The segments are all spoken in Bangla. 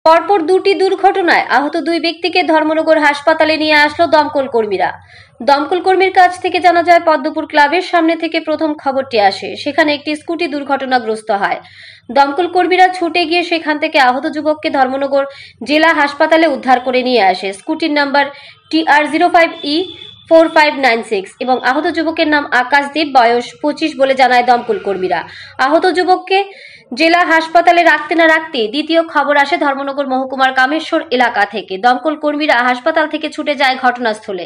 পরপর দুটি দুর্ঘটনায় আহত দুই ব্যক্তিকে ধর্মনগর হাসপাতালে নিয়ে আসলো দমকল কর্মীরা। দমকল কর্মীর কাছ থেকে জানা যায়, পদ্মপুর ক্লাবের সামনে থেকে প্রথম খবরটি আসে। সেখানে একটি স্কুটি দুর্ঘটনাগ্রস্ত হয়। দমকল কর্মীরা ছুটে গিয়ে সেখান থেকে আহত যুবককে ধর্মনগর জেলা হাসপাতালে উদ্ধার করে নিয়ে আসে। স্কুটির নাম্বার TR05E4596 এবং আহত যুবকের নাম আকাশদীপ, বয়স 25 বলে জানায় দমকল কর্মীরা। আহত যুবককে জেলা হাসপাতালে রাখতে না রাখতেই দ্বিতীয় খবর আসে ধর্মনগর মহকুমার কামেশ্বর এলাকা থেকে। দমকল কর্মীরা হাসপাতাল থেকে ছুটে যায় ঘটনাস্থলে।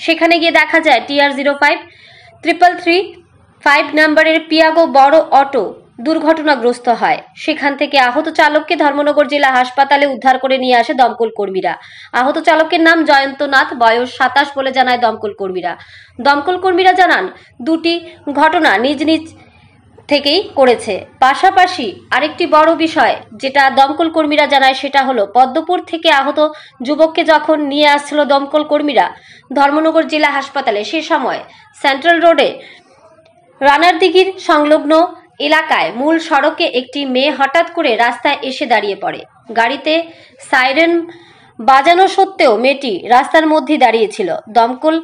সেখানে গিয়ে দেখা যায় TR053335 নম্বরের পিয়াগো বড় অটো দুর্ঘটনাগ্রস্ত হয়। সেখান থেকে আহত চালককে ধর্মনগর জেলা হাসপাতালে উদ্ধার করে নিয়ে আসে দমকল কর্মীরা। আহত চালকের নাম জয়ন্ত নাথ, বয়স 27 বলে জানায় দমকল কর্মীরা। দমকল কর্মীরা জানান, দুটি ঘটনা নিজ নিজ থেকেই করেছে। পাশাপাশি আরেকটি বড় বিষয় যেটা দমকল কর্মীরা জানায়, সেটা হলো পদ্মপুর থেকে আহত যুবককে যখন নিয়ে আসছিল দমকল কর্মীরা ধর্মনগর জেলা হাসপাতালে, সে সময় সেন্ট্রাল রোডে রানার দিঘির সংলগ্ন এলাকায় মূল সড়কে একটি মেয়ে হঠাৎ করে রাস্তায় এসে দাঁড়িয়ে পড়ে। গাড়িতে সাইরেন বাজানো সত্ত্বেও মেয়েটি রাস্তার মধ্যে দাঁড়িয়েছিল। দমকল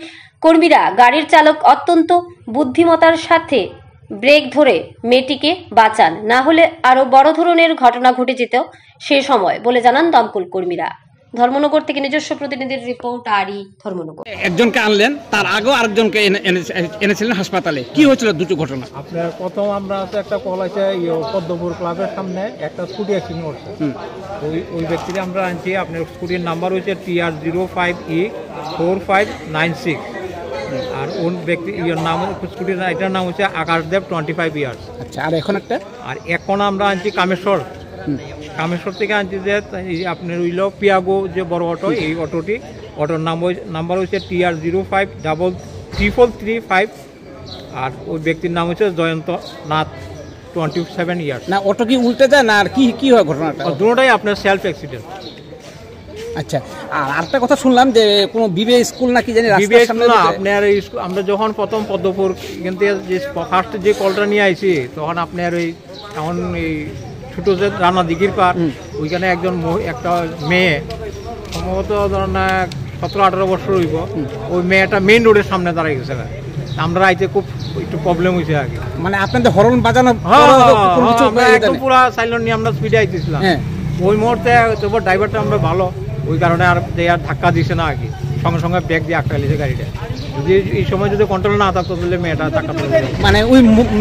কর্মীরা গাড়ির চালক অত্যন্ত বুদ্ধিমত্তার সাথে ব্রেক ধরে মেয়েটিকে বাঁচান, না হলে আরো বড় ধরনের ঘটনা ঘটে যেত সে সময় বলে জানান দমকল কর্মীরা। ধর্মনগর থেকে নিজস্ব প্রতিনিধির রিপোর্ট। ধর্মনগর একজনকে আনলেন, তার আগেও আরেকজনকে এনেছিলেন হাসপাতালে। কি হয়েছিল দুটো ঘটনা? আপনার প্রথম আমরা তো একটা কল আছে পদ্মপুর ক্লাবের সামনে একটা স্কুটি অ্যাক্সিডেন্ট করছে। ওই ব্যক্তিকে আমরা আনছি। আপনার স্কুটির নাম্বার হচ্ছে TR05E4596 আর ওই ব্যক্তি নাম স্কুটির এটার নাম হচ্ছে আকাশদেব, 25 ইয়ার্স। আচ্ছা, আর এখন আমরা আনছি কামেশ্বর থেকে আনছি যে আপনার হইল পিয়াগো যে বড় অটো, এই অটোর নাম্বার হচ্ছে TR053335 আর ওই ব্যক্তির নাম হচ্ছে জয়ন্ত নাথ, 27 ইয়ার্স। না, অটো কি উল্টে যায় না আর কি হয় ঘটনাটা? দুটোটাই আপনার সেলফ অ্যাক্সিডেন্ট। আচ্ছা, আর আরেকটা কথা শুনলাম যে কোনো বিবে স্কুল নাকি জানি রাস্তার সামনে। আপনার আমরা যখন প্রথম পদ্মপুর কিন্তু যে ফার্স্ট যে কলটা নিয়ে আইছি, তখন আপনার ওই এখন এই ছোট যে রানা দিঘির পার, ওইখানে একটা মেয়ে সম্ভবত ধরেন 17-18 বছর হইব, ওই মেয়েটা মেইন রোডের সামনে দাঁড়াই গেছে। আমরা আইতে খুব একটু প্রবলেম হয়েছে আগে। মানে আপনাদের হরন বাজানো একদম পুরো সাইলেন্ট নিয়ে আমরা স্পিডে আইতেছিলাম। ওই মুহূর্তে ড্রাইভারটা আমরা ভালো, ওই কারণে আর ধাক্কা দিছে না আগে, সঙ্গে সঙ্গে ব্রেক দিয়ে আটকা লিছে গাড়িটা। যদি এই সময় যদি কন্ট্রোল না থাকতো তাহলে মেয়েটা ধাক্কা পড়ে। মানে ওই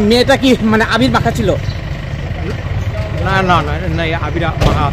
মেয়েটা কি মানে আবির মাখা ছিল? না, আবির মাখা